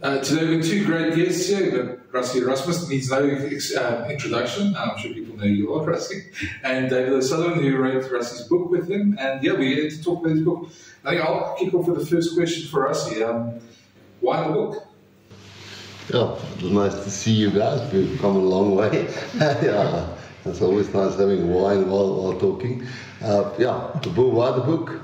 Today we've got two great guests here. Rassie Erasmus needs no introduction. I'm sure people know you are, Rassie. And David O'Sullivan, who wrote Rassie's book with him. And yeah, we're here to talk about his book. I think I'll kick off with the first question for Rassie. Why the book? Yeah, it's nice to see you guys. We've come a long way. Yeah, it's always nice having wine while talking. Yeah, the book. Why the book?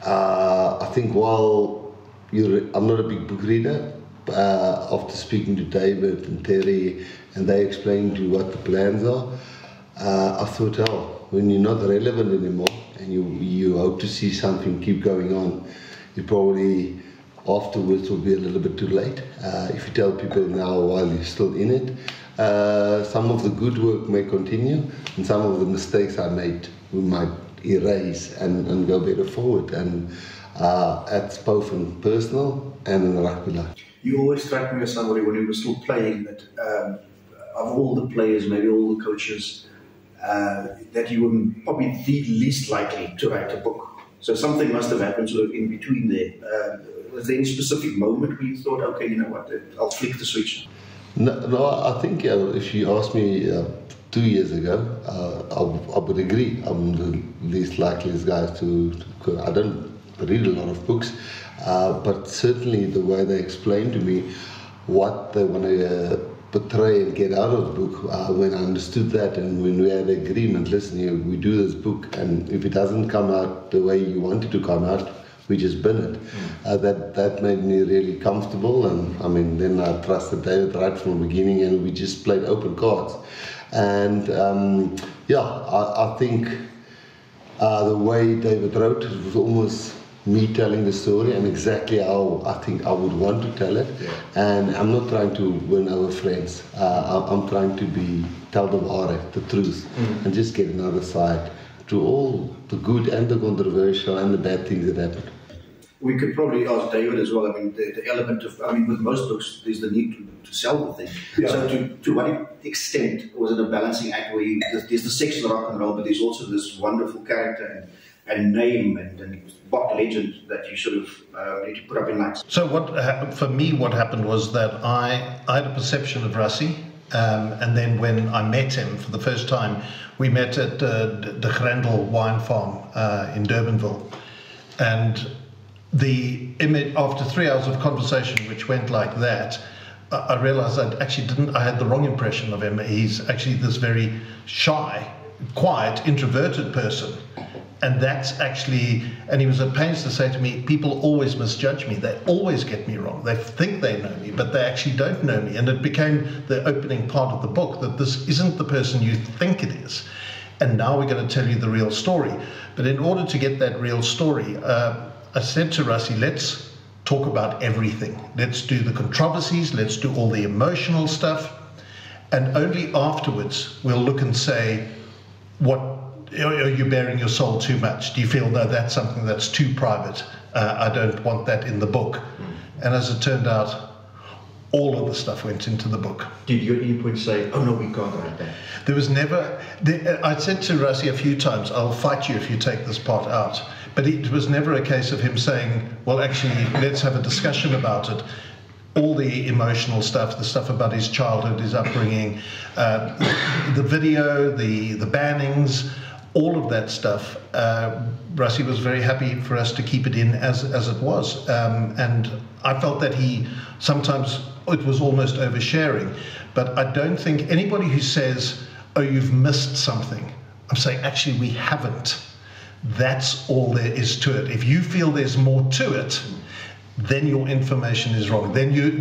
I think I'm not a big book reader. After speaking to David and Terry, and they explained to you what the plans are, I thought, when you're not relevant anymore and you hope to see something keep going on, you probably afterwards will be a little bit too late. If you tell people now while you're still in it, some of the good work may continue, and some of the mistakes I made we might erase and go better forward. And that's both in personal and in rugby life. You always struck me as somebody when you were still playing that of all the players, maybe all the coaches, that you were probably the least likely to write a book. So something must have happened sort of in between there. Was there any specific moment where you thought, okay, you know what, I'll flick the switch? No, I think if you asked me 2 years ago, I would agree. I'm the least likeliest guy to I don't read a lot of books. But certainly the way they explained to me what they want to portray and get out of the book, when I understood that and when we had agreement, listen, we do this book, and if it doesn't come out the way you want it to come out, we just bin it. That made me really comfortable, and I mean, then I trusted David right from the beginning, and we just played open cards. And I think the way David wrote it was almost me telling the story and exactly how I think I would want to tell it. Yeah. And I'm not trying to win over friends. I'm trying to tell the waarheid, the truth, and just get another side to all the good and the controversial and the bad things that happen. We could probably ask David as well. I mean, the element of, with most books, there's the need to sell the thing. Yeah. So to what extent was it a balancing act where there's the sex of rock and roll, but there's also this wonderful character and name and bot legend that you sort of need to put up in lights? So for me, what happened was that I had a perception of Rassie, and then when I met him for the first time, we met at the Grendel wine farm in Durbanville, and the image, after 3 hours of conversation, which went like that, I realized I had the wrong impression of him. He's actually this very shy, quiet, introverted person. And that's actually, and he was at pains to say to me, people always misjudge me. They always get me wrong. They think they know me, but they actually don't know me. And it became the opening part of the book, that this isn't the person you think it is. And now we're going to tell you the real story. But in order to get that real story, I said to Rassie, let's talk about everything. Let's do the controversies. Let's do all the emotional stuff. And only afterwards we'll look and say, are you bearing your soul too much? Do you feel that that's something that's too private? I don't want that in the book. And as it turned out, all of the stuff went into the book. Did you at any point say, oh no, we can't write that? There was never, I said to Rassie a few times, I'll fight you if you take this part out. But it was never a case of him saying, well, actually, let's have a discussion about it. All the emotional stuff, the stuff about his childhood, his upbringing, the video, the bannings, all of that stuff, Rassie was very happy for us to keep it in as it was. And I felt that sometimes it was almost oversharing. But I don't think anybody who says, oh, you've missed something, I'm saying, actually, we haven't. That's all there is to it. If you feel there's more to it, then your information is wrong. Then you're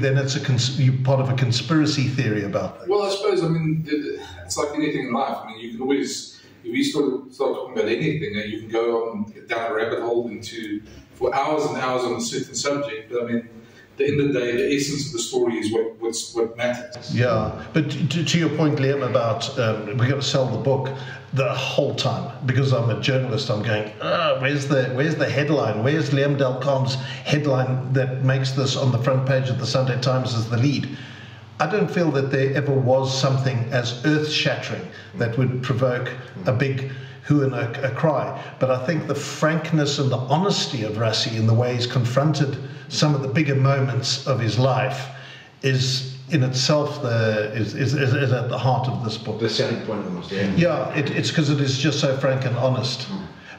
part of a conspiracy theory about things. Well, I suppose, it's like anything in life. You can always, if you start talking about anything, you can go down a rabbit hole for hours and hours on a certain subject. But at the end of the day, the essence of the story is what matters. Yeah, but to your point, Liam, about we've got to sell the book. The whole time, because I'm a journalist, I'm going, where's the headline? Where's Liam Delcombe's headline that makes this on the front page of the Sunday Times as the lead? I don't feel that there ever was something as earth-shattering that would provoke a big hue and a cry. But I think the frankness and the honesty of Rassie in the way he's confronted some of the bigger moments of his life is in itself is at the heart of this book. The selling point almost, yeah. Yeah, it's because it is just so frank and honest.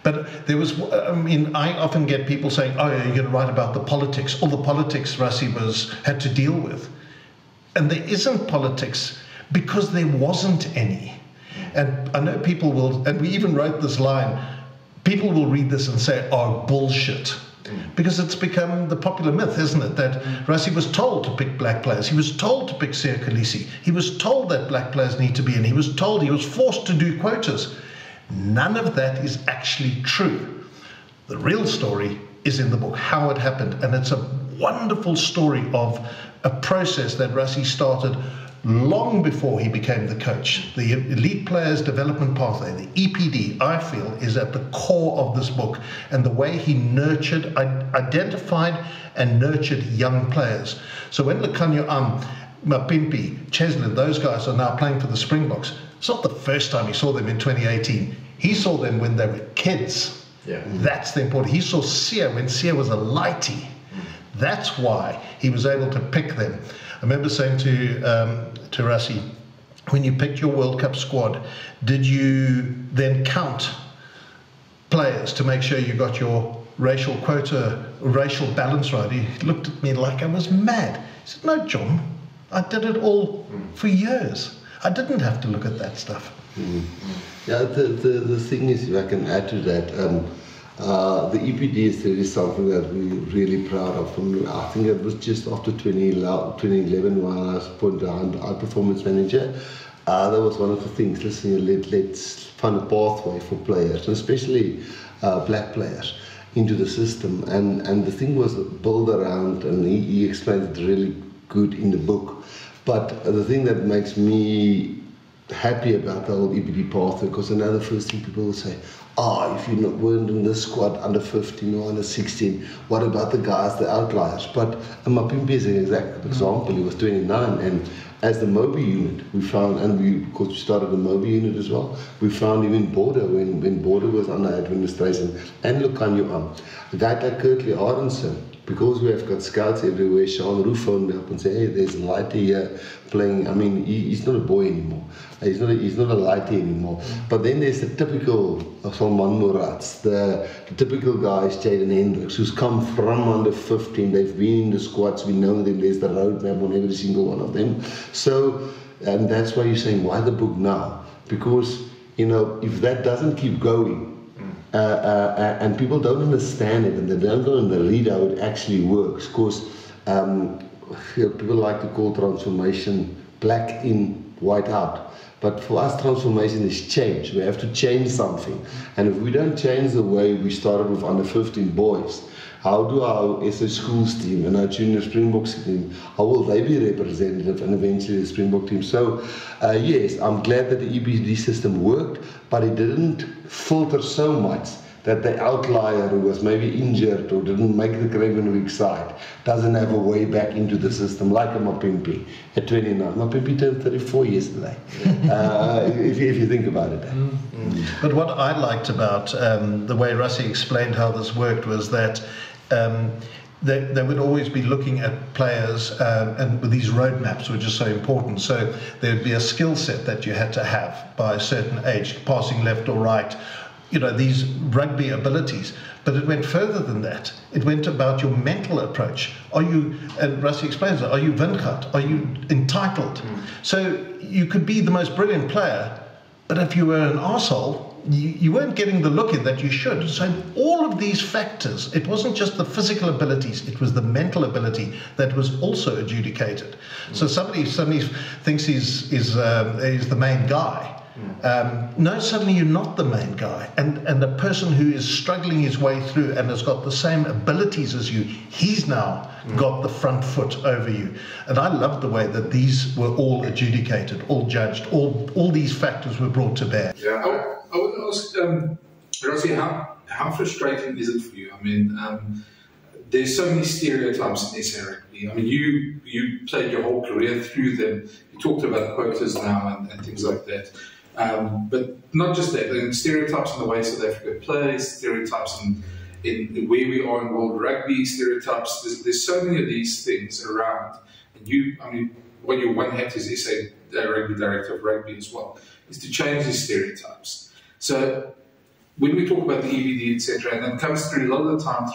But there was, I mean, I often get people saying, oh, you're going to write about the politics, all the politics Rassie had to deal with. And there isn't politics because there wasn't any. And I know people will, and we even wrote this line, people will read this and say, oh, bullshit. Because it's become the popular myth, isn't it, that Rassie was told to pick black players. He was told to pick Siya Kolisi. He was told that black players need to be in. He was told, he was forced to do quotas. None of that is actually true. The real story is in the book, how it happened. And it's a wonderful story of a process that Rassie started long before he became the coach. The Elite Players Development Pathway, the EPD, I feel, is at the core of this book. And the way he nurtured, identified and nurtured young players. So when Lekanyo Mapimpi, Cheslin, those guys are now playing for the Springboks, it's not the first time he saw them in 2018. He saw them when they were kids. Yeah. That's the important. He saw Siya when Siya was a lightie. That's why he was able to pick them. I remember saying to Rassie, when you picked your World Cup squad, did you then count players to make sure you got your racial quota, racial balance right? He looked at me like I was mad. He said, no, John, I did it all for years. I didn't have to look at that stuff. Yeah, the thing is, if I can add to that, the EPD is really something that we're really proud of. I think it was just after 2011 when I was appointed our performance manager. That was one of the things, listen, let's find a pathway for players, and especially black players, into the system. And the thing was built around, and he explained it really good in the book. But the thing that makes me happy about the whole EPD pathway, because another first thing people will say, if you weren't in this squad under 15 or under 16, what about the guys, the outliers? But Mapimpi is an exact example. He was 29, and as the Mobi unit, we found, and because we started the Mobi unit as well, we found him in Border when Border was under administration, and Lekanyo a guy like Kirtley Ardenson. Because we have got scouts everywhere, Sean Roof phoned me up and said, hey, there's a lightie here playing. I mean, he's not a boy anymore. He's not a lightie anymore. But then there's the typical Salman Murats, the typical guys, Jaden Hendricks, who's come from under 15. They've been in the squads. We know them. There's the roadmap on every single one of them. So, and that's why you're saying, why the book now? Because, if that doesn't keep going, and people don't understand it, and they don't go and read how it actually works, because people like to call transformation black in, white out. But for us, transformation is change. We have to change something. And if we don't change the way we started with under 15 boys, how do our SA schools team and our junior Springboks team, how will they be representative and eventually the Springbok team? So, yes, I'm glad that the EPD system worked, but it didn't filter so much that the outlier who was maybe injured or didn't make the Craven Week side doesn't have a way back into the system, like a Mapimpi at 29. Mapimpi turned 34 yesterday, if you think about it. But what I liked about the way Rassie explained how this worked was that they would always be looking at players and with these roadmaps, which are so important. So there would be a skill set that you had to have by a certain age, passing left or right, these rugby abilities. But it went further than that. It went about your mental approach. And Rassie explains it, are you Wingard? Are you entitled? So you could be the most brilliant player, but if you were an arsehole, you weren't getting the look in that you should. So all of these factors, it wasn't just the physical abilities, it was the mental ability that was also adjudicated. So somebody suddenly thinks he's the main guy. No, suddenly you're not the main guy. And the person who is struggling his way through and has got the same abilities as you, he's now got the front foot over you. And I love the way that these were all adjudicated, all judged, all these factors were brought to bear. Yeah, I would ask, Rassie, how frustrating is it for you? I mean, there's so many stereotypes in SA rugby. I mean, you played your whole career through them. You talked about quotas now and things like that. But not just that, the stereotypes in the way South Africa plays, stereotypes in where we are in world rugby, stereotypes. There's so many of these things around and you, I mean, what your one hat is SA Rugby Director of Rugby as well, is to change these stereotypes. So when we talk about the EVD, etc., and it comes through a lot of the time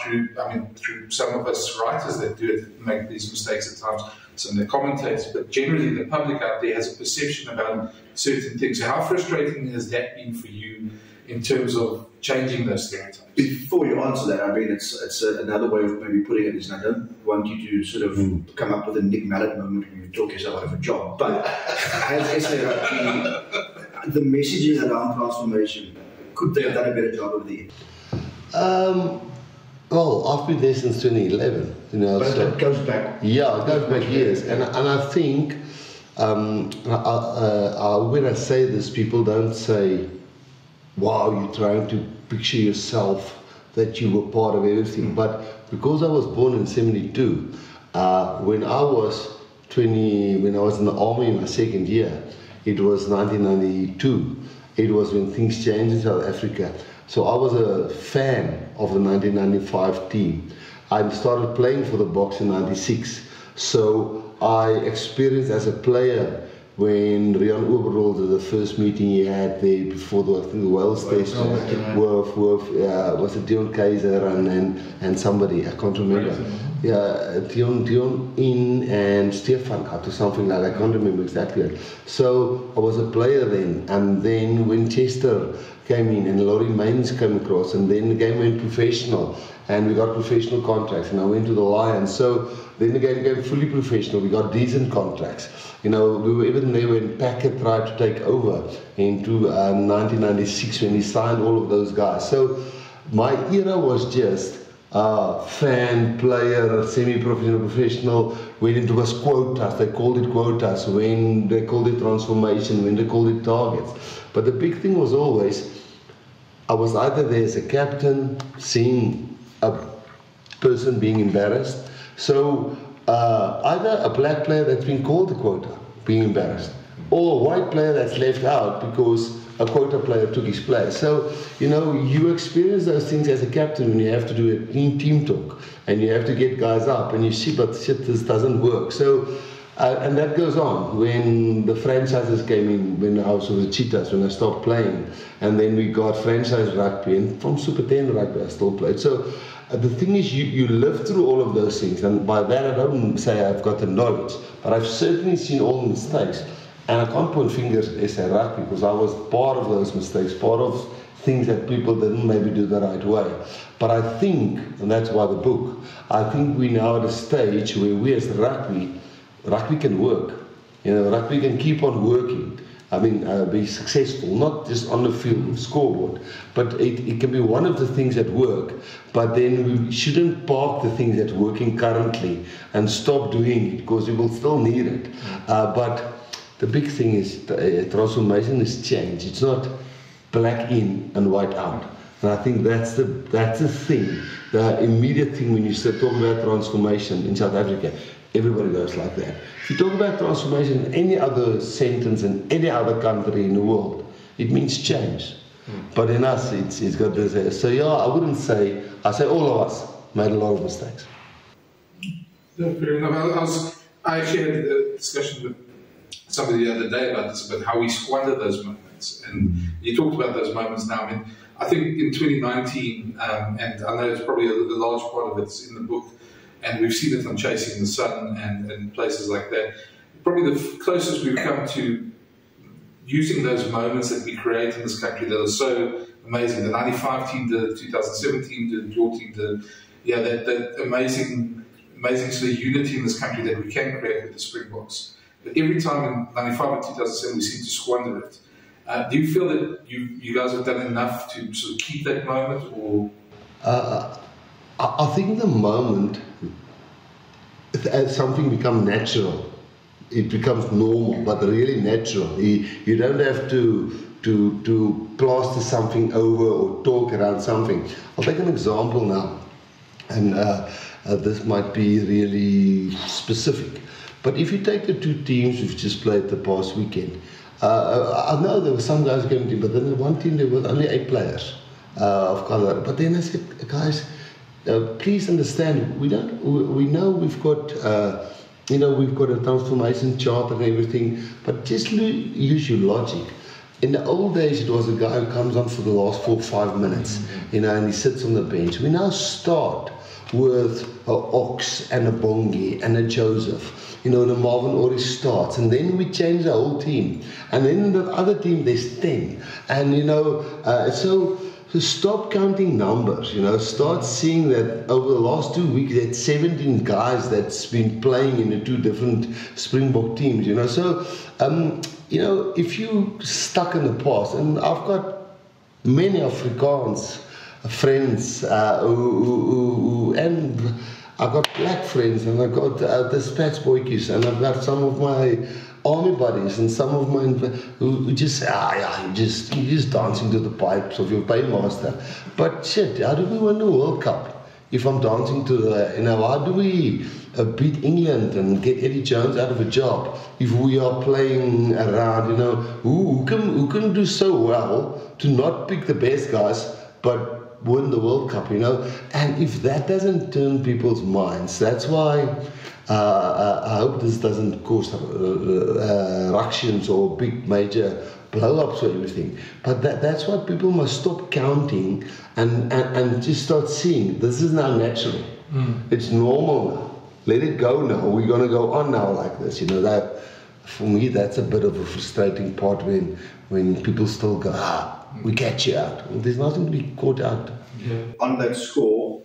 through some of us writers that do it, make these mistakes at times, some of the commentators, but generally the public out there has a perception about certain things. So how frustrating has that been for you in terms of changing those stereotypes? Before you answer that, I mean, it's another way of maybe putting it is, and I don't want you to sort of come up with a Nick Mallet moment when you talk yourself out of a job, but as the messaging around transformation, could they have done a better job over the years? Well, I've been there since 2011, you know. But so it goes back. Yeah, it goes back years, and I think when I say this, people don't say, "Wow, you're trying to picture yourself that you were part of everything." But because I was born in '72, when I was 20, when I was in the army in my second year, it was 1992. It was when things changed in South Africa. So I was a fan of the 1995 team. I started playing for the Boks in '96. So I experienced as a player when Rian Oberol did the first meeting he had there before the Wales station with was it Dion Kaiser and somebody, I can't remember. Yeah, Dion In and Stefan out or something like that, I can't remember exactly. So I was a player then, and then when Chester came in and Laurie Mains came across, and then the game went professional and we got professional contracts, and I went to the Lions. So then the game became fully professional, we got decent contracts. You know, we were even there when Packard tried to take over into 1996 when he signed all of those guys. So my era was just fan, player, semi-professional, professional, when it was quotas, they called it quotas, when they called it transformation, when they called it targets. But the big thing was always, I was either there as a captain, seeing a person being embarrassed, so either a black player that's been called a quota, being embarrassed, or a white player that's left out because a quota player took his place. So, you know, you experience those things as a captain when you have to do a team talk and you have to get guys up and you see, but shit, this doesn't work. So, and that goes on. When the franchises came in, when I was with the Cheetahs, when I stopped playing, and then we got franchise rugby, and from Super 10 rugby I still played. So, the thing is, you live through all of those things, and by that I don't say I've got the knowledge, but I've certainly seen all the mistakes. And I can't point fingers at SA Rugby because I was part of those mistakes, part of things that people didn't maybe do the right way. But I think, and that's why the book, I think we're now at a stage where we as rugby can work. You know, rugby can keep on working. I mean, be successful, not just on the field, scoreboard, but it can be one of the things that work. But then we shouldn't park the things that are working currently and stop doing it because we will still need it. But the big thing is transformation is change. It's not black in and white out. And I think that's the thing, the immediate thing when you start talking about transformation in South Africa. Everybody goes like that. If you talk about transformation in any other sentence in any other country in the world, it means change. But in us, it's got this. So yeah, I wouldn't say, I say all of us made a lot of mistakes. Yeah, fair enough. I actually had a discussion with somebody the other day about this, about how we squander those moments. And you talked about those moments now. I mean, I think in 2019, and I know it's probably a large part of it's in the book, and we've seen it on Chasing the Sun and places like that. Probably the closest we've come to using those moments that we create in this country that are so amazing. The 95 team did it, 2017 did it, your team did it. Yeah, that amazing sort of unity in this country that we can create with the Springboks. But every time in 95 and 2007 we seem to squander it. Do you feel that you guys have done enough to sort of keep that moment, or? I think the moment as something becomes natural, it becomes normal, but really natural. You don't have to plaster something over or talk around something. I'll take an example now, and this might be really specific. But if you take the two teams we've just played the past weekend, I know there were some guys who came to, but then in one team there was only 8 players of colour. But then I said, guys, please understand, we know we've got you know, we've got a transformation chart and everything, but just use your logic. In the old days, it was a guy who comes on for the last 4 or 5 minutes, you know, and he sits on the bench. We now start with a Ox and a Bongi and a Joseph, you know, and a Marvin Ori starts, and then we change the whole team, and then in the other team there's 10, and you know, so stop counting numbers, you know, start seeing that over the last 2 weeks there's 17 guys that's been playing in the 2 different Springbok teams, you know, so you know, if you stuck in the past, and I've got many Afrikaans friends and I've got black friends, and I've got the Spats boykies, and I've got some of my army buddies and some of mine who just say, you're just dancing to the pipes of your paymaster. But shit, how do we win the World Cup if I'm dancing to the, you know, how do we beat England and get Eddie Jones out of a job if we are playing around, you know, who can do so well to not pick the best guys but win the World Cup, you know? And if that doesn't turn people's minds, that's why I hope this doesn't cause ructions or big major blow-ups or everything. But that's why people must stop counting and just start seeing this is now natural. It's normal now. Let it go now. We're going to go on now like this. You know, that for me, that's a bit of a frustrating part when people still go, we catch you out. Well, there's nothing to be caught out. Yeah. On that score,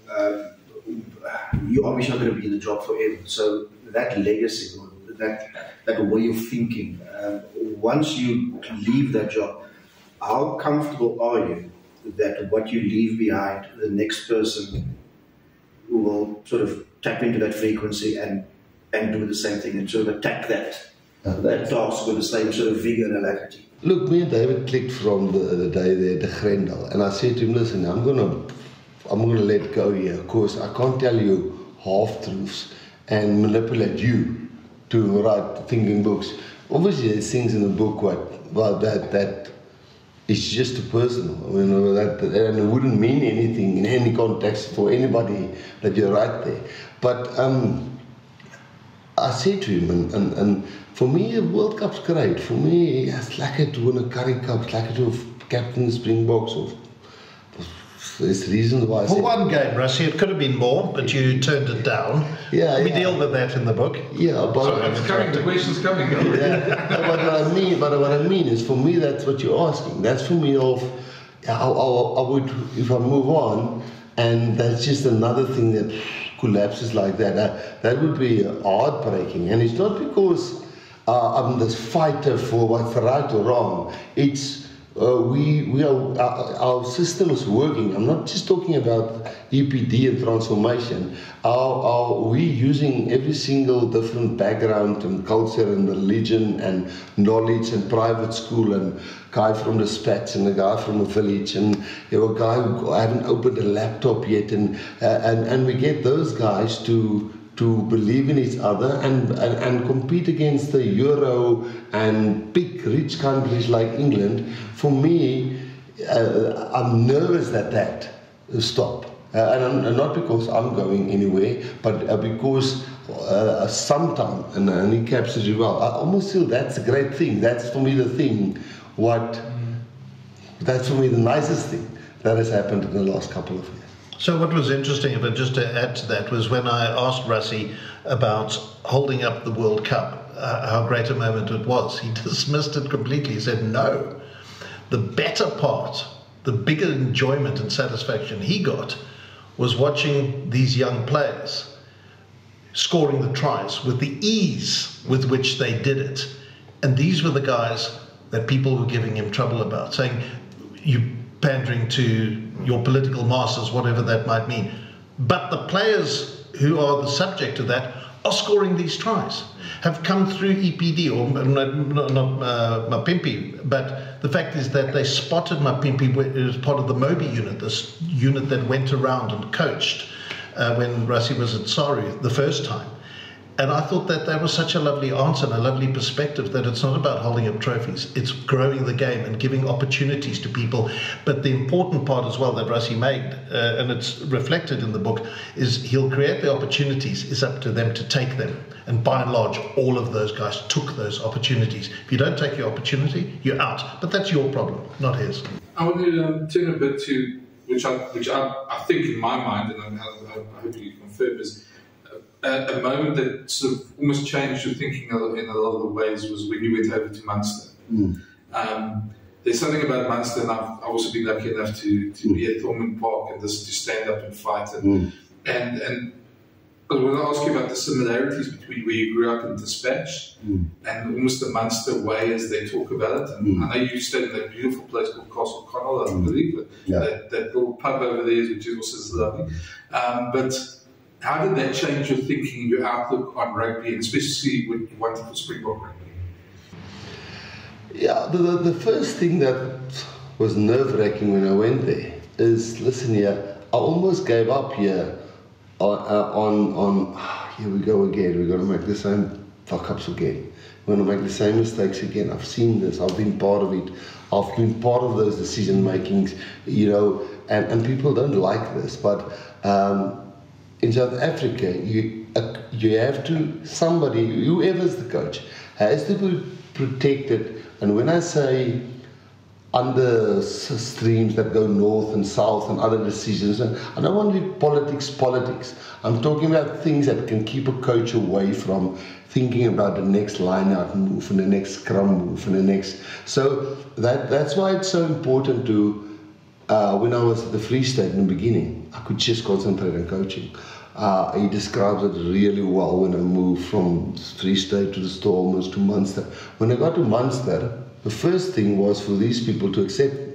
you're obviously not going to be in the job forever. So that legacy, or that way of thinking, once you leave that job, how comfortable are you that what you leave behind, the next person will sort of tap into that frequency and do the same thing and sort of attack that task with the same sort of vigor and alacrity? Look, me and David clicked from the day there, the Grendel, and I said to him, listen, I'm gonna let go here. Of course, I can't tell you half-truths and manipulate you to write thinking books. Obviously, there's things in the book that is just too personal. You know, and it wouldn't mean anything in any context for anybody that you write there. But I said to him, and for me, the World Cup's great. For me, it's like to win a Currie Cup, it's like to captain the Springboks. There's reasons why I said... For one game, Rassie, it could have been more, but you turned it down. Yeah, we deal with that in the book. Yeah, but... So it's coming, the question's coming. Yeah, but what I mean is, for me, that's what you're asking. That's for me of, I would, if I move on, and that's just another thing that collapses like that, that would be heartbreaking. And it's not because I'm this fighter for what's right or wrong. It's our system is working. I'm not just talking about EPD and transformation. We're using every single different background and culture and religion and knowledge and private school and guy from the Spats and a guy from a village and you know, a guy who haven't opened a laptop yet and we get those guys to believe in each other and compete against the Euro and big rich countries like England. For me, I'm nervous that stop. And not because I'm going anywhere, but because sometime, and he captures it well, I almost feel that's a great thing. That's for me the thing, that's for me the nicest thing that has happened in the last couple of years. So what was interesting, but just to add to that, was when I asked Rassie about holding up the World Cup, how great a moment it was. He dismissed it completely. He said, no. The better part, the bigger enjoyment and satisfaction he got was watching these young players scoring the tries with the ease with which they did it. And these were the guys that people were giving him trouble about, saying, you pandering to your political masters, whatever that might mean. But the players who are the subject of that are scoring these tries, have come through EPD, or not Mapimpi, but the fact is that they spotted Mapimpi as part of the Moby unit, this unit that went around and coached when Rassie was at Saru the first time. And I thought that was such a lovely answer and a lovely perspective, that it's not about holding up trophies, it's growing the game and giving opportunities to people. But the important part as well that Rassie made, and it's reflected in the book, is he'll create the opportunities, it's up to them to take them. And by and large, all of those guys took those opportunities. If you don't take your opportunity, you're out. But that's your problem, not his. I want to turn a bit to, which I think in my mind, and I hope you confirm, is a moment that sort of almost changed your thinking in a lot of the ways was when you went over to Munster. There's something about Munster, and I've also been lucky enough to be at Thornton Park and to stand up and fight. And I want to ask you about the similarities between where you grew up in Dispatch and almost the Munster way as they talk about it. And I know you stayed in that beautiful place called Castle Connell, I believe, that little pub over there, which is also lovely. But how did that change your thinking, your outlook on rugby, and especially when you wanted for Springbok rugby? Yeah, the first thing that was nerve-wracking when I went there is, listen here, I almost gave up here on here we go again, we're going to make the same fuck-ups again. We're going to make the same mistakes again. I've seen this, I've been part of it, I've been part of those decision-makings, you know, and people don't like this, but in South Africa, you have to, somebody, whoever's the coach, has to be protected. And when I say under streams that go north and south and other decisions, and I don't want to be politics. I'm talking about things that can keep a coach away from thinking about the next line-out move and the next scrum move and the next. So that's why it's so important to, when I was at the Free State in the beginning, I could just concentrate on coaching. He describes it really well when I moved from Free State to the Stormers to Munster. When I got to Munster, the first thing was for these people to accept me.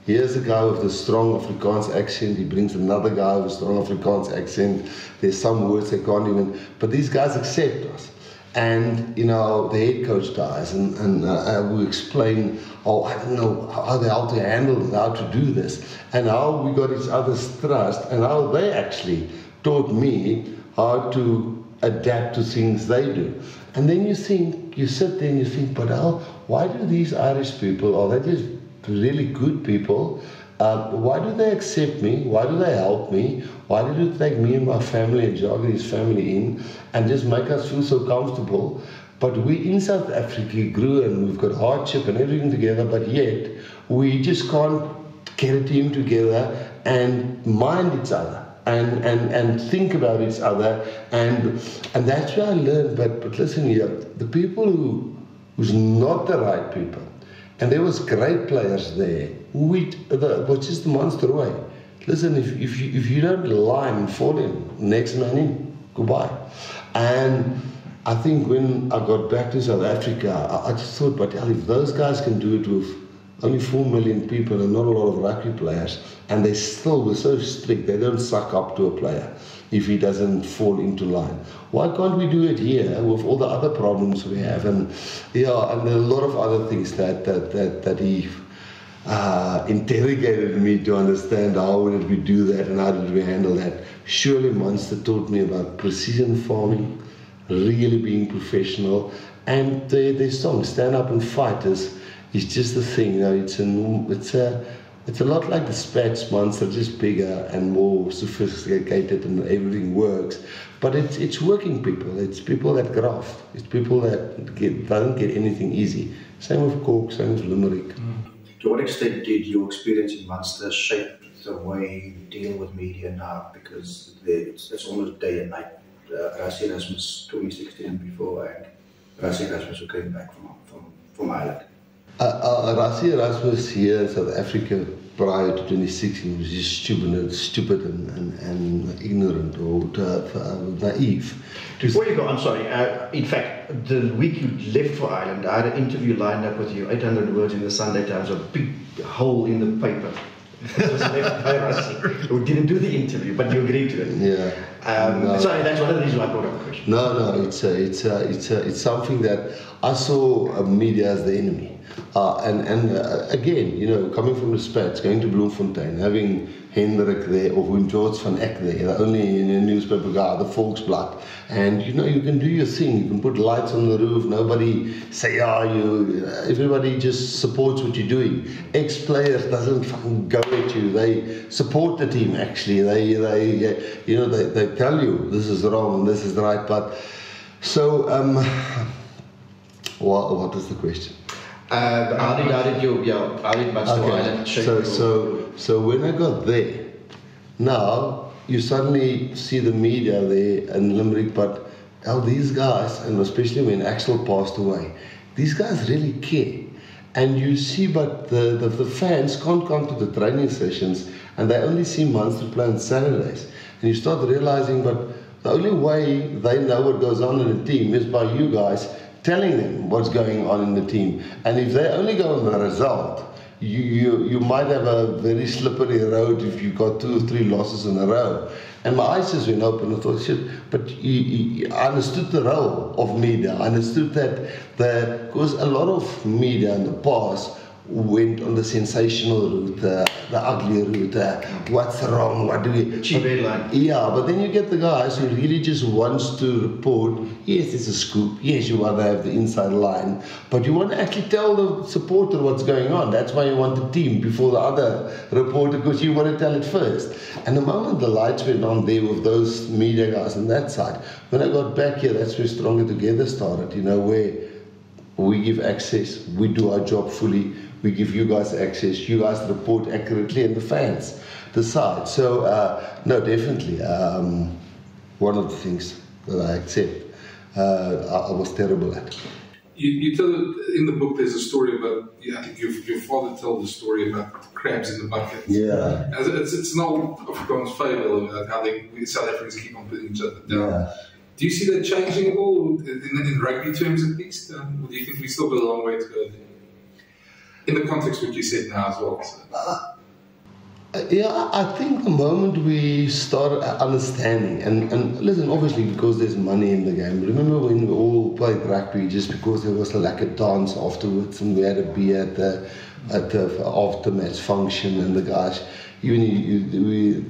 Here's a guy with a strong Afrikaans accent, he brings another guy with a strong Afrikaans accent, there's some words they can't even, but these guys accept us. And, you know, the head coach dies, and we explain, I don't know how to handle it, how to do this, and how we got each other's trust, and how they actually taught me how to adapt to things they do. And then you think, you sit there and you think, but why do these Irish people, are they just really good people? Why do they accept me? Why do they help me? Why did you take me and my family and Jaggery's family in and just make us feel so comfortable? But we in South Africa grew and we've got hardship and everything together, but yet we just can't get a team together and mind each other. And think about each other, and that's where I learned. But listen here, the people who's not the right people, and there was great players there, which is the Munster way. Listen, if you don't line and fall in, next man in, goodbye. And I think when I got back to South Africa, I just thought, but if those guys can do it with only 4 million people and not a lot of rugby players, and they still were so strict, they don't suck up to a player if he doesn't fall into line. Why can't we do it here with all the other problems we have, and a lot of other things that he interrogated me to understand how did we do that and how did we handle that. Surely Munster taught me about precision farming, really being professional, and their song "Stand Up and Fight" is just the thing. You know, it's a lot like the Spats Munster, just bigger and more sophisticated, and everything works. But it's working people. It's people that graft. It's people that don't get anything easy. Same with Cork, same with Limerick. To what extent did your experience in Munster shape the way you deal with media now? Because it's almost day and night. Rassie Erasmus 2016 and before, and Rassie Erasmus who came back from Ireland. Rassie Erasmus here in South Africa prior to 2016 was just stupid and ignorant or naive. Before you go, I'm sorry. In fact, the week you left for Ireland, I had an interview lined up with you, 800 words in the Sunday Times, a big hole in the paper. It was left by Rassie, who didn't do the interview, but you agreed to it. Yeah. Sorry, that's one of the reasons why I brought up the question. No, it's something that I saw media as the enemy. Again, you know, coming from the Spats, going to Bloemfontein, having Hendrik there, or George van Eck there, the only newspaper guy, the Volksblad, and you know, you can do your thing, you can put lights on the roof, nobody say, everybody just supports what you're doing. Ex-players doesn't fucking go at you, they support the team actually, they tell you this is wrong and this is right, but so, what is the question? How did Munster Island shape so when I got there, now you suddenly see the media there in Limerick, but these guys, and especially when Axel passed away, these guys really care. And you see, but the fans can't come to the training sessions, and they only see Munster play on Saturdays. And you start realizing, but the only way they know what goes on in the team is by you guys telling them what's going on in the team. And if they only go on the result, you might have a very slippery road if you got 2 or 3 losses in a row. And my eyes just went open and I thought, shit, but I understood the role of media. I understood that because a lot of media in the past went on the sensational route, the ugly route, what's wrong, what do we... Cheap headline. Yeah, but then you get the guys who really just wants to report, yes, it's a scoop, yes, you want to have the inside line, but you want to actually tell the supporter what's going on. That's why you want the team before the other reporter, because you want to tell it first. And the moment the lights went on there with those media guys on that side, when I got back here, that's where Stronger Together started, you know, where we give access, we do our job fully, we give you guys access, you guys report accurately, and the fans decide. So, no, definitely, one of the things that I accept, I was terrible at. You tell in the book there's a story about, I think your father told the story about crabs in the bucket. Yeah. It's an old Afrikaans fable about how South Africans keep on putting each other down. Yeah. Do you see that changing at all, in rugby terms at least? Or do you think we still got a long way to go there? In the context of what you said now as well. So. Yeah, I think the moment we start understanding, and listen, obviously because there's money in the game. Remember when we all played rugby just because there was like a dance afterwards and we had a beer at the after-match function, and the guys, we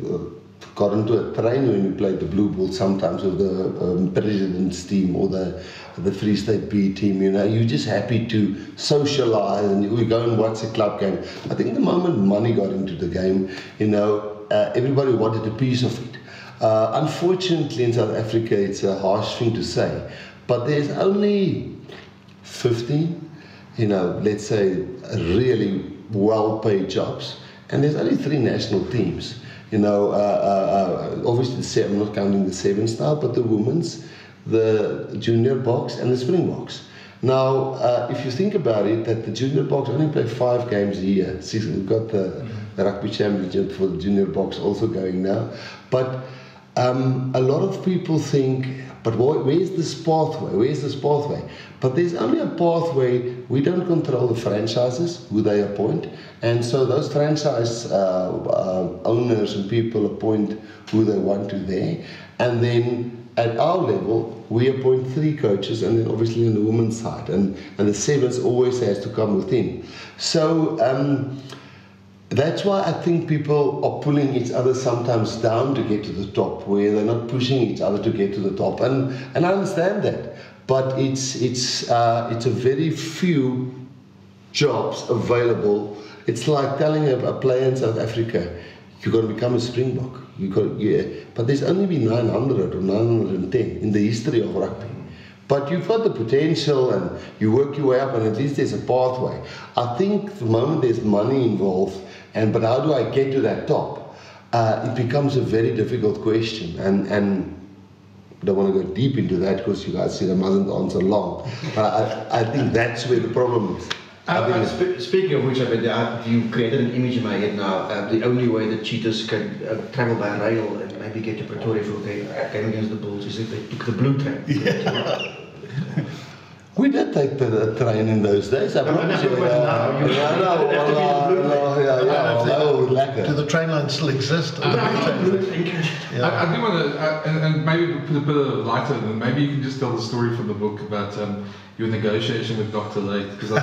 got into a train when we played the blue ball sometimes with the president's team or the Free State B team, you know, you're just happy to socialise and we go and watch a club game. I think the moment money got into the game, you know, everybody wanted a piece of it. Unfortunately in South Africa it's a harsh thing to say, but there's only 15, you know, let's say really well-paid jobs, and there's only 3 national teams. You know, obviously I'm not counting the Sevens now, but the women's, the junior box and the Springboks. Now, if you think about it, that the junior box only play 5 games a year. See, we've got the rugby championship for the junior box also going now. But a lot of people think, but where's this pathway? Where's this pathway? But there's only a pathway. We don't control the franchises, who they appoint. And so those franchise owners and people appoint who they want to there. And then at our level, we appoint 3 coaches, and then obviously on the women's side. And the Sevens always has to come within. So that's why I think people are pulling each other sometimes down to get to the top, where they're not pushing each other to get to the top. And I understand that. But it's a very few jobs available. It's like telling a player in South Africa, you're going to become a Springbok. But there's only been 900 or 910 in the history of rugby. But you've got the potential and you work your way up, and at least there's a pathway. I think the moment there's money involved, but how do I get to that top? It becomes a very difficult question. And I don't want to go deep into that because you guys said I mustn't answer long. But I think that's where the problem is. Speaking of which, you created an image in my head now. The only way that cheetahs can travel by rail and maybe get to Pretoria for a game against the Bulls is if they took the blue train. Yeah. We did take the train in those days. I promise you. Do the train lines still exist? I do want to, and maybe put a bit of light on it, maybe you can just tell the story from the book about your negotiation with Dr. Late, because I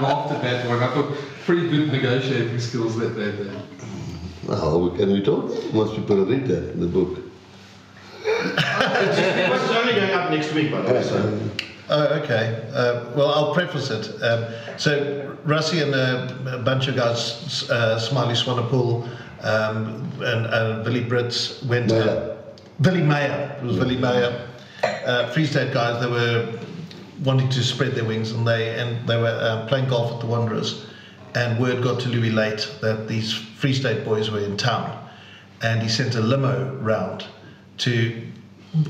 laughed at that one. I thought pretty good negotiating skills that they had. Oh, can we talk? Most people read that in the book. It's only going up next week, by the way. So. Oh, okay. Well, I'll preface it. So Rassie and a bunch of guys, Smiley Swanepoel and Billy Brits went. Billy Mayer. It was Billy Mayer. Free State guys. They were wanting to spread their wings, and they were playing golf at the Wanderers. And word got to Louis Late that these Free State boys were in town, and he sent a limo round to.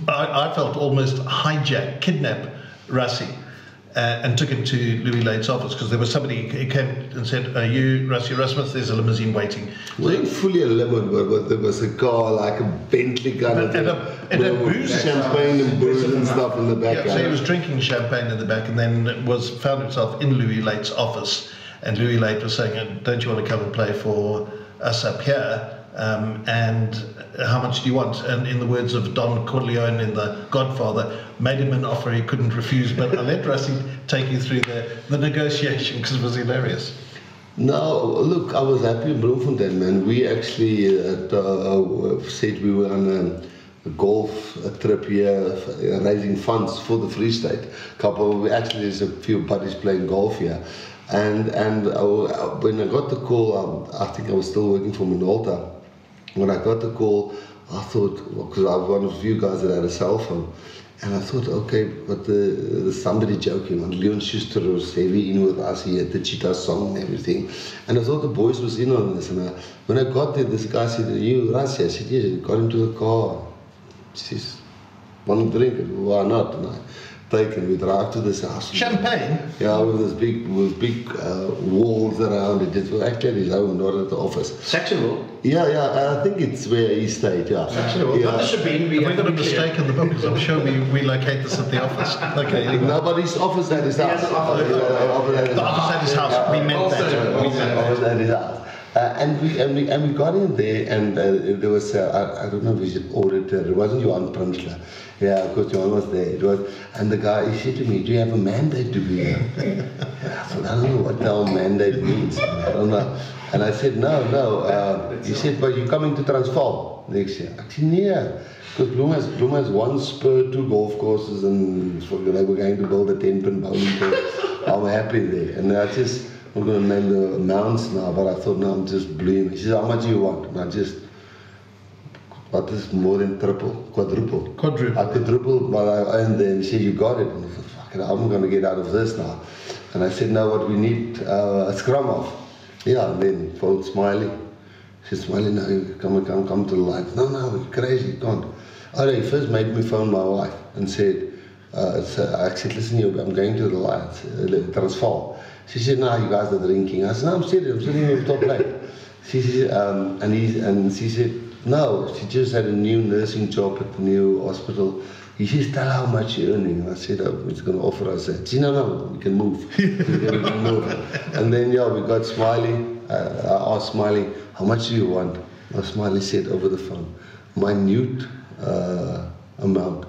I felt almost kidnap Rassie and took him to Louis Late's office, because there was somebody who came and said, "Are you Rassie Erasmus? There's a limousine waiting." It wasn't fully a limo, but there was a car, like a Bentley car, and a booze, champagne and booze and stuff in the back. Yeah, so he was drinking champagne in the back, and then found himself in Louis Late's office, and Louis Late was saying, "Don't you want to come and play for us up here? And how much do you want?" And in the words of Don Corleone in The Godfather, made him an offer he couldn't refuse. But I let Rassie take you through the negotiation, because it was hilarious. No, look, I was happy in Bloemfontein, man. We actually said we were on a golf trip here, raising funds for the Free State. There's a few buddies playing golf here. And when I got the call, I think I was still working for Minolta. When I got the call, I thought, because I was one of the few guys that had a cell phone, and I thought, okay, but there's somebody joking. And Leon Schuster was heavy in with us. He had the Cheetah song and everything. And I thought the boys was in on this. And when I got there, this guy said, "Are you Rassie?" I said, "Yes." He got into the car. He says, "Want to drink it?" "Why not?" And I we drive to this house. Champagne? Yeah, with big walls around it. It was actually his home, not at the office. Saxonville? Yeah, I think it's where he stayed, yeah. Saxonville. Yeah. This should be. Have we got a mistake in the book? Because I'm sure we locate this at the office. Okay. Anyway. Nobody's office at his house. The office at his house. We meant that. Office at his house. And we got in there, and there was I don't know if he's an auditor. It wasn't Johan Prinsloo. Yeah, of course Johan was there. And the guy, he said to me, "Do you have a mandate to be here?" I thought, I don't know what the hell mandate means. I don't know. And I said, no. He said, "But you're coming to Transvaal next year." I said, "Yeah." Because Bloem has one spur, 2 golf courses, and they were going to build a 10-pin bowling course. I'm happy there. And I'm going to name the amounts now, but I thought, no, I'm just blooming. He said, "How much do you want?" And what is more than quadruple? I quadrupled what I earned there. And he said, "You got it." And I thought, fuck it, I'm going to get out of this now. And I said, "No, what we need, a scrum off." Yeah, and then phoned Smiley. She said, "Smiley, no, come to the line." No, you're crazy, you can't. He first made me phone my wife and said, I said, "Listen, I'm going to the Lions, Transvaal." She said, "No, you guys are drinking." I said, "No, I'm serious, I'm sitting on the top lane." She said, and she said, "No, she just had a new nursing job at the new hospital." He says, "Tell her how much you're earning." And I said, "Oh, he's going to offer us that." She said, "No, we can move." And then, we got Smiley. I asked Smiley, "How much do you want?" And Smiley said over the phone, minute amount.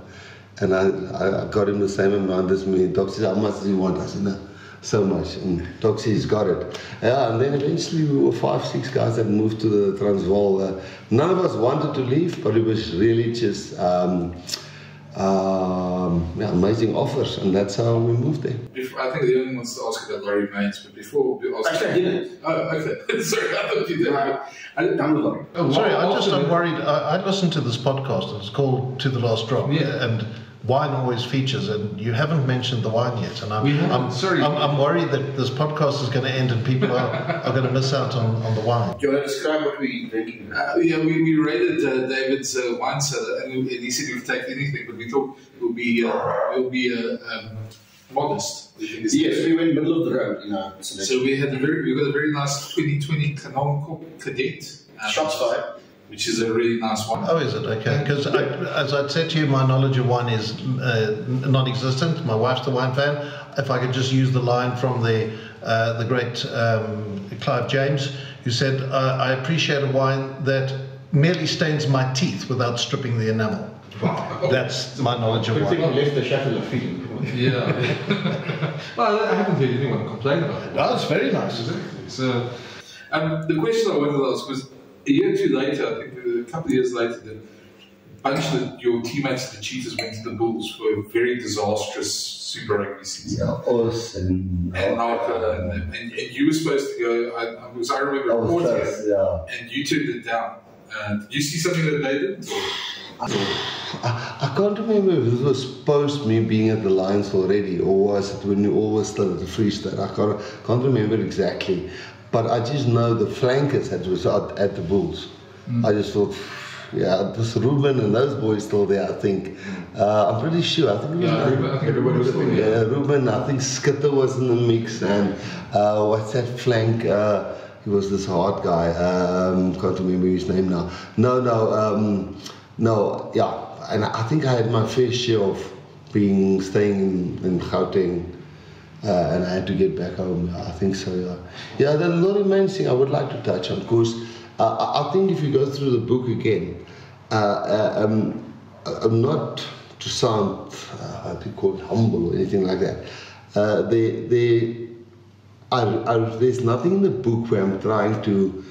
And I got him the same amount as me. Doc said, "How much do you want?" I said, "No, so much." And Doc said, "He's got it." Yeah, and then eventually we were 5-6 guys that moved to the Transvaal. None of us wanted to leave, but it was really just amazing offers, and that's how we moved there. I think the only wants to ask about Laurie Mains, but before we ask. Actually, I didn't. Oh, okay. Sorry, I thought you did. I didn't done with Laurie. Sorry, I'm worried. I listened to this podcast. It's called To the Last Drop, and wine always features, and you haven't mentioned the wine yet. And I'm worried that this podcast is going to end and people are going to miss out on the wine. Do you want to describe what we're drinking? We raided David's wine cellar, and he said we'd take anything, but we thought it will be modest. Yes, we were in the middle of the road, So we got a very nice 2020 Canon Cadet. Shots fired. which is a really nice one. Oh, is it? Okay. Because as I said to you, my knowledge of wine is non-existent. My wife's the wine fan. If I could just use the line from the great Clive James, who said, I appreciate a wine that merely stains my teeth without stripping the enamel. Wow. That's my knowledge of I think wine. we left the Chateau feeling. Yeah. Well, I haven't heard anyone complain about it. Oh, it's very nice. Exactly. So, the question I wanted to ask was, a year or two later, I think a couple of years later, the bunch of your teammates, the Cheetahs, went to the Bulls for a very disastrous Super Rugby season. Yeah, awesome. And Harper, and you were supposed to go, I remember reporting it, yeah. and you turned it down. Did you see something that they did? I can't remember if this was post me being at the Lions already, or was it when you all were still at the Free State. I can't remember exactly. But I just know the flankers that was at the Bulls. I just thought, yeah, this Ruben and those boys still there, I think. I'm pretty sure. I think it was Ruben was still there. Yeah, Ruben, I think Skitter was in the mix. And what's that flank? He was this hard guy. Can't remember his name now. No, yeah. And I think I had my fair share of staying in Gauteng. And I had to get back home. I think so, yeah. Yeah, the Laurie Mains thing I would like to touch on, because I think if you go through the book again, I'm not to sound, how do you call it, humble or anything like that. There's nothing in the book where I'm trying to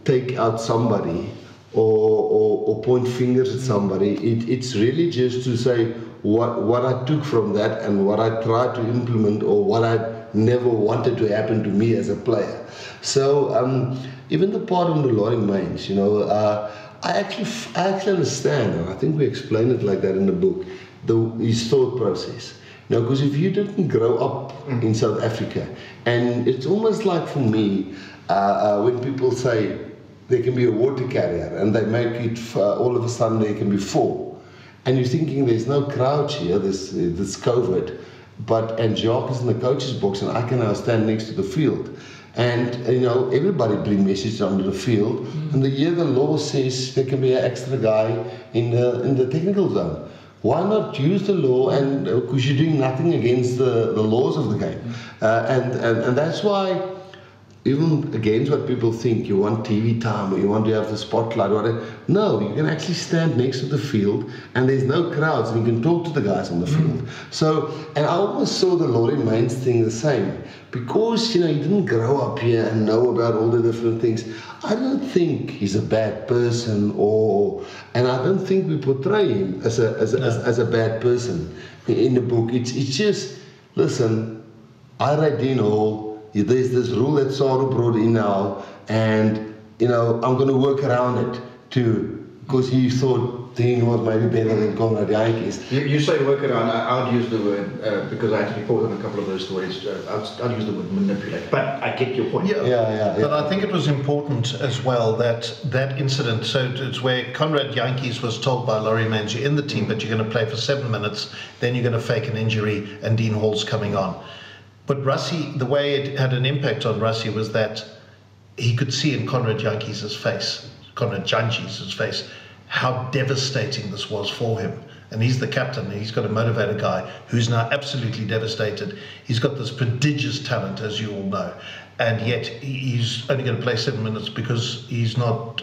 take out somebody or point fingers at somebody. It's really just to say what I took from that and what I tried to implement, or what I never wanted to happen to me as a player. So even the part on the Laurie Mains, I actually understand, and I think we explain it like that in the book, his thought process. Because if you didn't grow up in South Africa, and it's almost like for me, when people say they can be a water carrier and they make it all of a sudden they can be full, and you're thinking there's no crowd here, this COVID, and Jacques is in the coach's box and I can now stand next to the field. And everybody bring messages onto the field, and the law says there can be an extra guy in the technical zone. Why not use the law? And because you're doing nothing against the laws of the game, and that's why, even against what people think, you want TV time or you want to have the spotlight or whatever. No, you can actually stand next to the field and there's no crowds and you can talk to the guys on the field. So, and I almost saw the Laurie Mains thing the same. Because, he didn't grow up here and know about all the different things. I don't think he's a bad person, and I don't think we portray him as a bad person in the book. It's just, listen, I read Dean Hall. There's this rule that Saru brought in now, and I'm going to work around it too, because he thought Dean was maybe better than Conrad Yankees. You say work around. I would use the word because I had to report on a couple of those stories. I'd use the word manipulate, but I get your point. Yeah. But I think it was important as well that incident. So it's where Conrad Yankees was told by Laurie Mains, you're in the team, but you're going to play for 7 minutes, then you're going to fake an injury, and Dean Hall's coming on. But Rassie, the way it had an impact on Rassie was that he could see in Conrad Yankees' face, how devastating this was for him. And he's the captain, and he's got to motivate a guy who's now absolutely devastated. He's got this prodigious talent, as you all know, and yet he's only going to play 7 minutes because he's not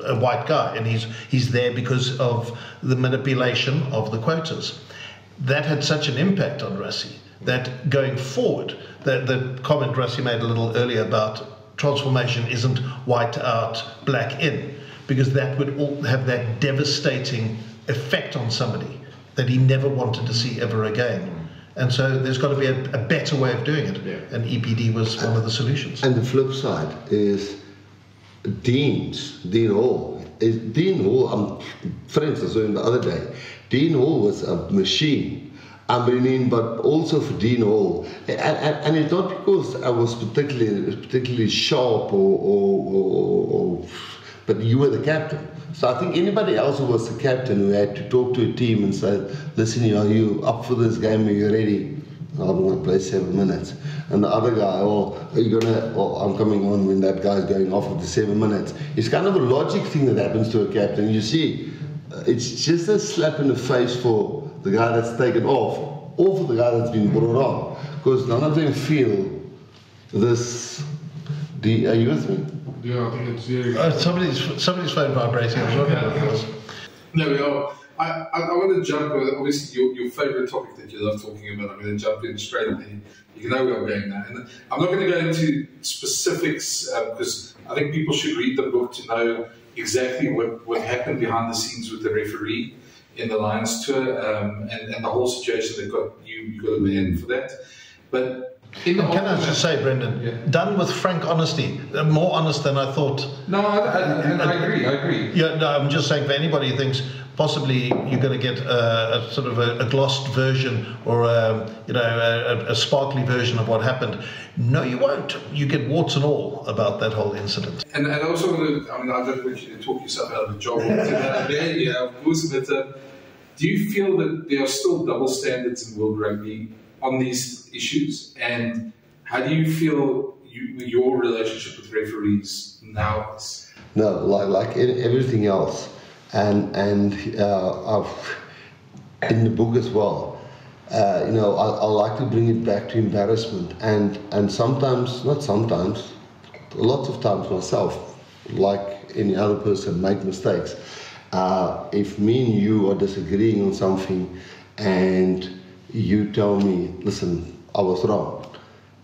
a white guy, and he's there because of the manipulation of the quotas. That had such an impact on Rassie that going forward, the comment Rassie made a little earlier about transformation isn't white out, black in, because that would all have that devastating effect on somebody that he never wanted to see ever again. And so there's got to be a better way of doing it, and EPD was one of the solutions. And the flip side is Dean Hall. For instance, the other day, Dean Hall was a machine. But also for Dean Hall, and it's not because I was particularly sharp but you were the captain. So I think anybody else who was the captain who had to talk to a team and say, listen, are you up for this game? Are you ready? I'm going to play 7 minutes. And the other guy, I'm coming on when that guy's going off of the 7 minutes. It's kind of a logic thing that happens to a captain. You see, it's just a slap in the face for the guy that's taken off, or for the guy that's been brought on. Because none of them feel this. Are you with me? Yeah, I think it's very... somebody's phone vibrating. I was wondering what it was. No, we are. I want to jump, obviously, your favourite topic that you love talking about. I'm going to jump in straight in. You know where I'm going now. And I'm not going to go into specifics because I think people should read the book to know exactly what happened behind the scenes with the referee in the Lions tour and the whole situation that you got a man for that. But can I just say, Brendan, done with frank honesty, more honest than I thought. No, I agree. Yeah, no, I'm just saying for anybody who thinks possibly you're going to get a sort of a glossed version or a sparkly version of what happened. No, you won't. You get warts and all about that whole incident. And I also want to, I don't want you to talk yourself out of a job. Yeah, of course, but do you feel that there are still double standards in world rugby on these issues? And how do you feel your relationship with referees now is? No, like everything else. And I've, in the book as well, I like to bring it back to embarrassment. And sometimes, not sometimes, lots of times myself, like any other person, make mistakes. If me and you are disagreeing on something and you tell me, listen, I was wrong,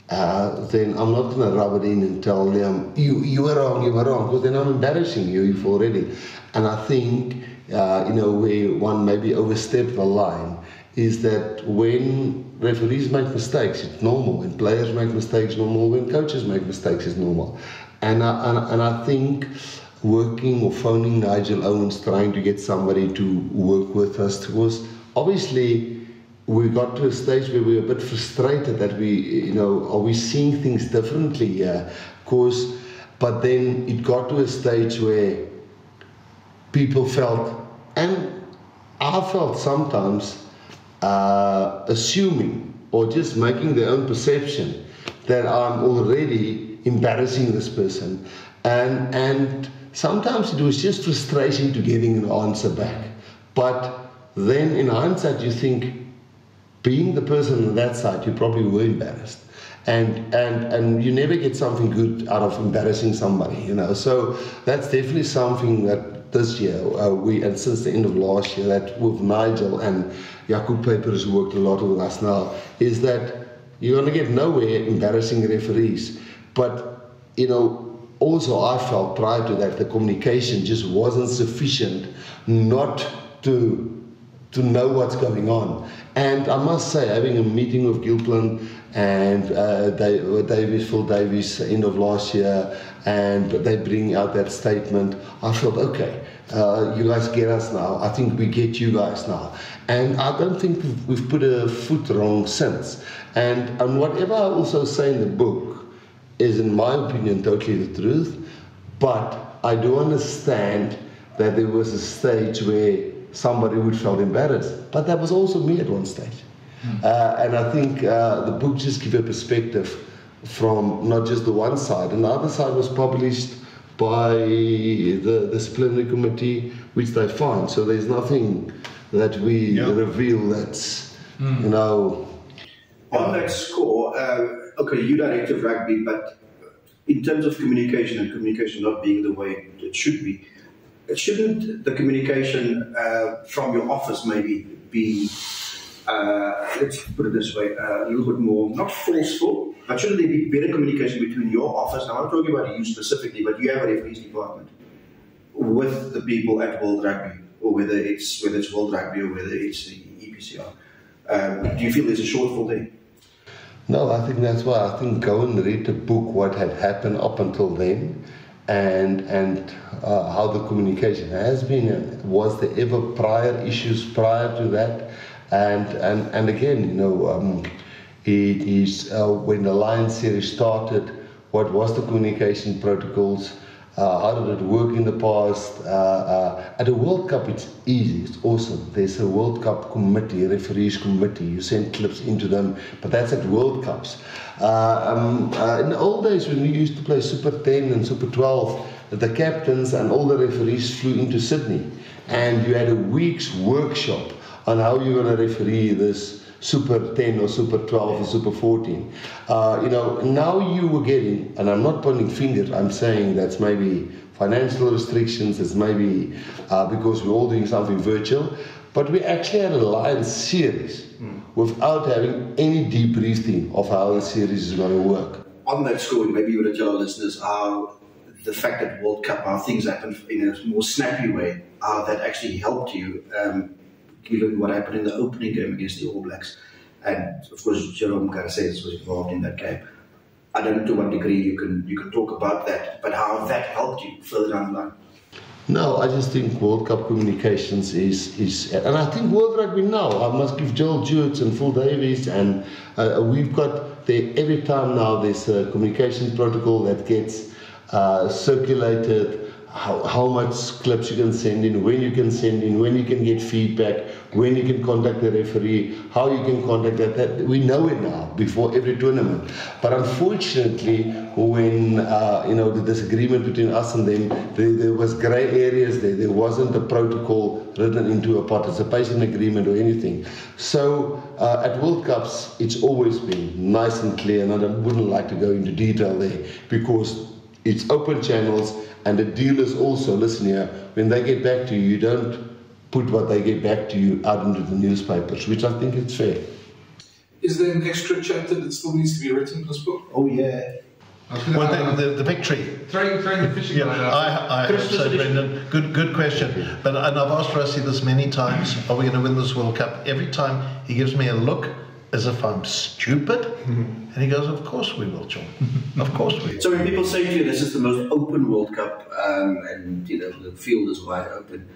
then I'm not going to rub it in and tell them, you were wrong, because then I'm embarrassing you already. And I think, where one maybe overstepped the line is that when referees make mistakes, it's normal. When players make mistakes, normal. When coaches make mistakes, it's normal. And I think working or phoning Nigel Owens, trying to get somebody to work with us, was obviously we got to a stage where we were a bit frustrated that are we seeing things differently here? But then it got to a stage where people felt, and I felt sometimes, assuming or just making their own perception that I'm already embarrassing this person. And sometimes it was just frustration to getting an answer back. But then in hindsight, you think, being the person on that side, you probably were embarrassed. And you never get something good out of embarrassing somebody, So that's definitely something that this year, and since the end of last year, that with Nigel and Jakub Paper, who's worked a lot with us now, is that you're going to get nowhere embarrassing referees. But, also I felt prior to that the communication just wasn't sufficient not to know what's going on. And I must say, having a meeting with Gilpin and Phil Davies end of last year, and they bring out that statement, I felt, okay, you guys get us now. I think we get you guys now. And I don't think we've put a foot wrong since. And whatever I also say in the book is, in my opinion, totally the truth. But I do understand that there was a stage where somebody would feel embarrassed. But that was also me at one stage. And I think the book just gives a perspective from not just the one side. And the other side was published by the disciplinary committee, which they find. So there's nothing that we reveal that's, On that score, okay, you directed rugby, but in terms of communication and communication not being the way it should be, shouldn't the communication from your office maybe be, let's put it this way, a little bit more, not forceful, but shouldn't there be better communication between your office, now I'm not talking about you specifically, but you have a referees department, with the people at World Rugby, or whether it's World Rugby or whether it's the EPCR? Do you feel there's a shortfall there? No, I think that's why I think go and read the book, what had happened up until then, and how the communication has been. Was there ever prior issues prior to that? And again, it is when the Lions series started, what was the communication protocols? How did it work in the past? At a World Cup, it's easy, it's awesome. There's a World Cup committee, a referees committee. You send clips into them, but that's at World Cups. In the old days, when we used to play Super 10 and Super 12, the captains and all the referees flew into Sydney, and you had a week's workshop on how you're going to referee this Super 10 or Super 12 or Super 14. Now you were getting, and I'm not pointing fingers, I'm saying that's maybe financial restrictions, it's maybe because we're all doing something virtual, but we actually had a Lions series without having any debriefing of how the series is going to work. On that score, maybe you would tell our listeners how the fact that World Cup, how things happen in a more snappy way, how that actually helped you, given what happened in the opening game against the All Blacks. And of course, Jerome Caracez was involved in that game. I don't know to what degree you can talk about that, but how that helped you further down the line. No, I just think World Cup communications is and I think World Rugby now, I must give Joel Jewett and Phil Davies, and we've got there every time now there's a communication protocol that gets circulated, how much clips you can send in, when you can send in, when you can get feedback, when you can contact the referee, how you can contact that we know it now before every tournament. But unfortunately, when the disagreement between us and them, there was grey areas there wasn't a protocol written into a participation agreement or anything. So at World Cups, it's always been nice and clear, and I wouldn't like to go into detail there because it's open channels. And the deal is also, listen here, when they get back to you, you don't put what they get back to you out into the newspapers, which I think is fair. Is there an extra chapter that still needs to be written in this book? Oh, yeah. Well, the victory. Throwing the fishing line out. I hope so, Brendan. Good question. And I've asked Rassie this many times, are we going to win this World Cup? Every time he gives me a look as if I'm stupid, and he goes, of course we will, John. Of course we will. So when people say to you, this is the most open World Cup, and the field is wide open,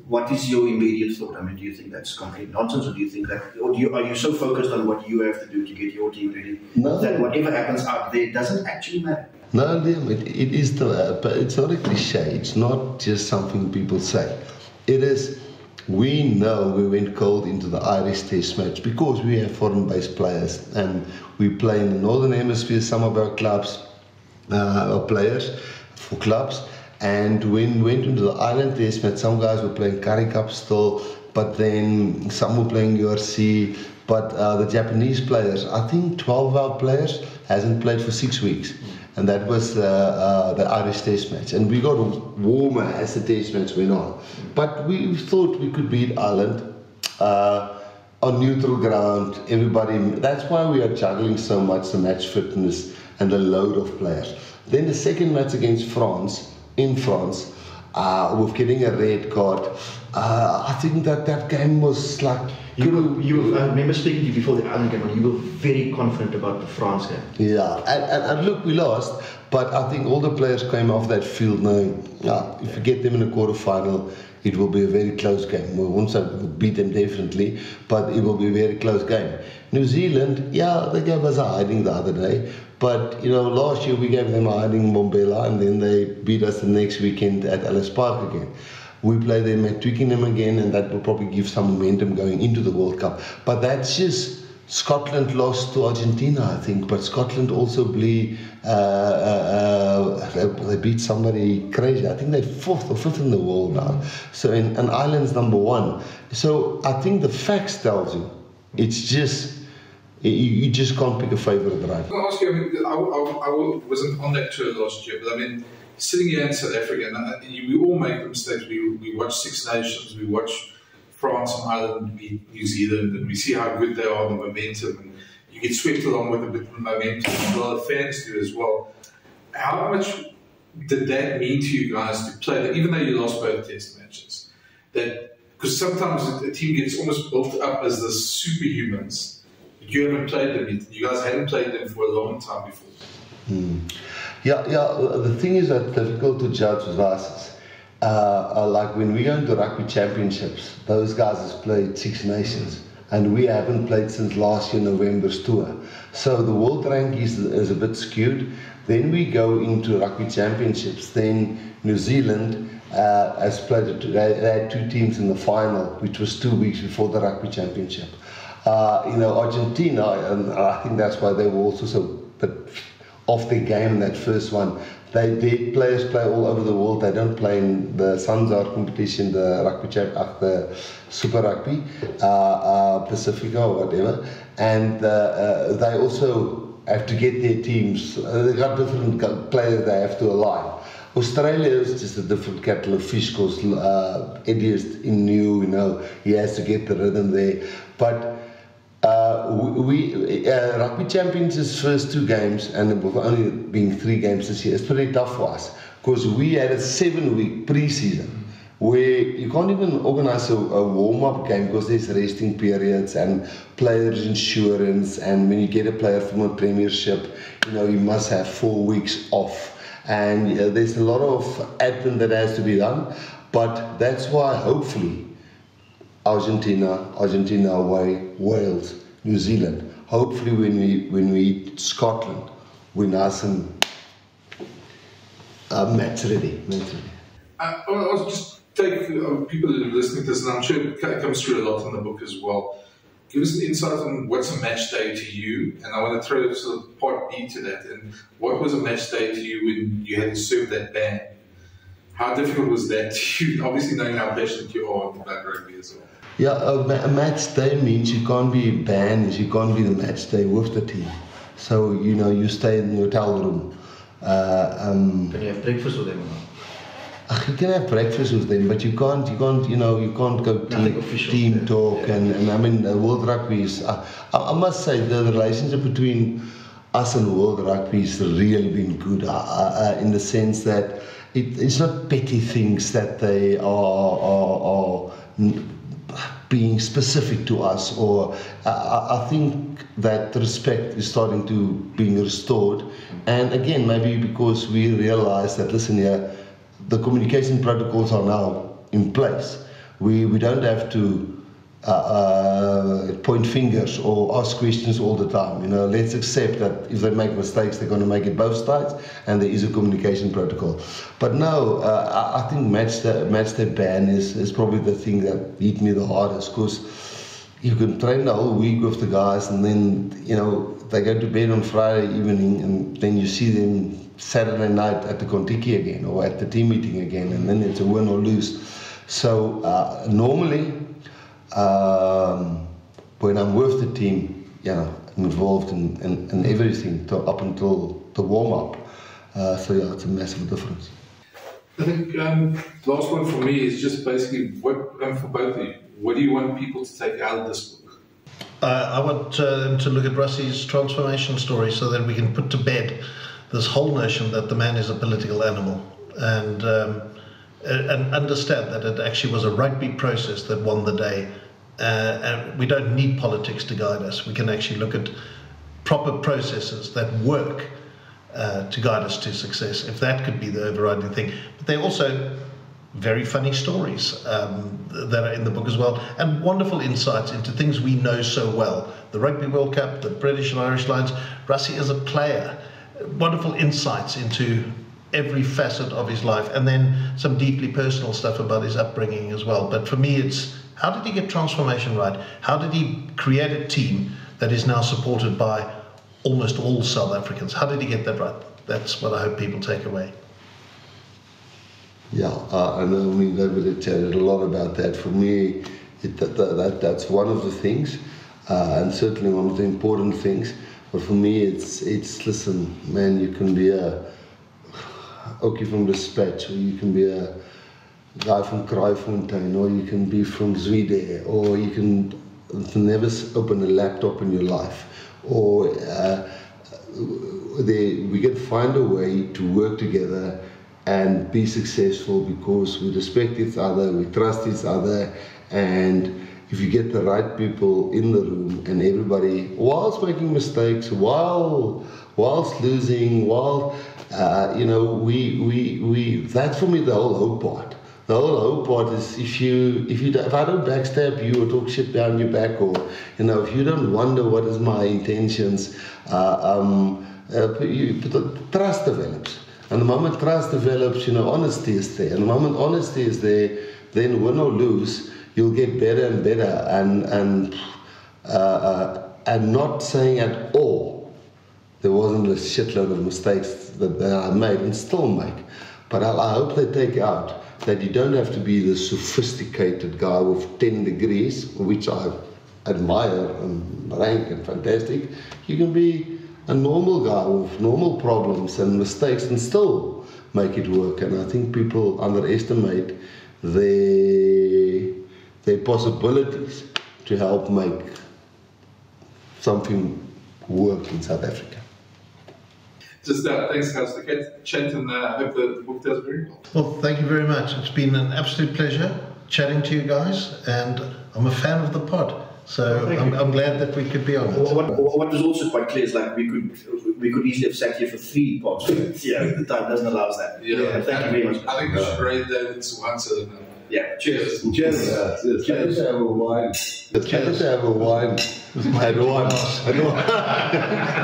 what is your immediate thought? I mean, do you think that's complete nonsense, or do you think that, or are you so focused on what you have to do to get your team ready that whatever happens out there doesn't actually matter? No, Liam, it is but it's not a cliche. It's not just something people say. It is. We know we went cold into the Irish Test match because we have foreign-based players, and we play in the Northern Hemisphere. Some of our clubs are players for clubs, and when we went into the Ireland Test match, some guys were playing Currie Cup still, but then some were playing URC. But the Japanese players, I think 12 of our players hasn't played for 6 weeks. And that was the Irish Test match. And we got warmer as the Test match went on. But we thought we could beat Ireland on neutral ground. Everybody. That's why we are juggling so much the match fitness and the load of players. Then the second match against France, in France, with getting a red card, I think that game was like... I remember speaking to you before the Ireland game, and you were very confident about the France game. Yeah, and look, we lost, but I think all the players came off that field knowing, if we get them in a quarter-final, it will be a very close game. We won't say we'll beat them definitely, but it will be a very close game. New Zealand, they gave us a hiding the other day, but last year we gave them a hiding in Mbombela, and then they beat us the next weekend at Ellis Park again. We play them at Twickenham again, and that will probably give some momentum going into the World Cup. But that's just Scotland lost to Argentina, I think. But Scotland also they beat somebody crazy. I think they're 4th or 5th in the world now. So and Ireland's number 1. So I think the facts tells you it's just you just can't pick a favourite, right? I'll ask you. I wasn't on that tour last year, but I mean, sitting here in South Africa, and we all make mistakes. We watch Six Nations, we watch France and Ireland beat New Zealand, and we see how good they are, the momentum, and you get swept along with the momentum, and a lot of fans do as well. How much did that mean to you guys to play that, even though you lost both test matches? Because sometimes a team gets almost built up as the superhumans. You haven't played them yet. You guys hadn't played them for a long time before. Yeah, the thing is that difficult to judge with us. Like when we go into rugby championships, those guys have played Six Nations. and we haven't played since last year November's tour. So the world rank is a bit skewed. Then we go into rugby championships. Then New Zealand has played. They had 2 teams in the final, which was 2 weeks before the rugby championship. Argentina, and I think that's why they were also so bit off their game in that first one. Their players play all over the world. They don't play in the Sanzar competition, the rugby the Super Rugby, Pacifica or whatever, and they also have to get their teams. They got different players they have to align. Australia is just a different kettle of fish because Eddie is in new, he has to get the rhythm there. But rugby champions' first 2 games, and with only being 3 games this year, it's pretty tough for us because we had a 7-week pre-season where you can't even organize a warm-up game because there's resting periods and players' insurance, and when you get a player from a premiership, you must have 4 weeks off. And there's a lot of admin that has to be done, but that's why hopefully Argentina away, Wales, New Zealand. Hopefully when we Scotland, we're nice and match ready. I was just take people listening to this, and I'm sure it comes through a lot in the book as well. Give us an insight on what's a match day to you, and I want to throw sort of part B to that. And what was a match day to you when you had to serve that ban? How difficult was that to you? Obviously, knowing how passionate you are about rugby as well. Yeah, a match day means you can't be banned. You can't be the match day with the team. So you stay in the hotel room. Can you have breakfast with them? You can have breakfast with them, but you can't go team talk, yeah. and I mean, World Rugby is, I must say, the relationship between us and World Rugby has really been good, in the sense that it's not petty things that they are being specific to us, or I think that respect is starting to being restored, and again, maybe because we realize that, listen here, the communication protocols are now in place. We don't have to point fingers or ask questions all the time. Let's accept that if they make mistakes, they're going to make it both sides, and there is a communication protocol. But no, I think match day ban is probably the thing that hit me the hardest, because you can train the whole week with the guys, and then they go to bed on Friday evening, and then you see them Saturday night at the Kontiki again, or at the team meeting again, and then it's a win or lose. So normally, when I'm with the team, I'm involved in everything up until the warm-up. So yeah, it's a massive difference. I think the last one for me is just basically for both of you, what do you want people to take out of this book? I want them to look at Rassie's transformation story so that we can put to bed this whole notion that the man is a political animal, and understand that it actually was a rugby process that won the day, and we don't need politics to guide us. We can actually look at proper processes that work to guide us to success, if that could be the overriding thing. But they're also very funny stories that are in the book as well, and wonderful insights into things we know so well. The Rugby World Cup, the British and Irish Lions, Rassie as a player, wonderful insights into every facet of his life, and then some deeply personal stuff about his upbringing as well. But for me, it's how did he get transformation right? How did he create a team that is now supported by almost all South Africans? How did he get that right? That's what I hope people take away. Yeah, I know we chatted a lot about that. For me, that's one of the things, and certainly one of the important things. But for me, it's listen, man, you can be a Okie from Dispatch, or you can be a guy from Kraaifontein, or you can be from Zwede, or you can never open a laptop in your life, or we can find a way to work together and be successful because we respect each other, we trust each other, and if you get the right people in the room and everybody, whilst making mistakes, whilst losing, that's for me the whole hope part. the whole hope part is if I don't backstab you or talk shit behind your back, or if you don't wonder what is my intentions, trust develops. And the moment trust develops, honesty is there. And the moment honesty is there, then win or lose, you'll get better and better. And not saying at all there wasn't a shitload of mistakes that I made and still make. But I hope they take out that you don't have to be the sophisticated guy with 10 degrees, which I admire and rank and fantastic. You can be a normal guy with normal problems and mistakes and still make it work. And I think people underestimate their possibilities to help make something work in South Africa. Just thanks, guys, for the chat, and I hope the book does very well. Well, thank you very much. It's been an absolute pleasure chatting to you guys, and I'm a fan of the pod. So I'm glad that we could be on it. What was also quite clear is we could easily have sat here for 3 pods. Yeah, the time doesn't allow us that. Yeah. Thank you very much. I think we should rate David's answer. Yeah. Cheers. Cheers. Cheers. Have a wine. Cheers. Have a wine. At 1.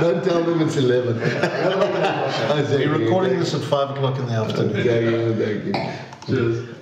Don't tell them it's 11. We're recording this at 5 o'clock in the afternoon. Thank you. Cheers.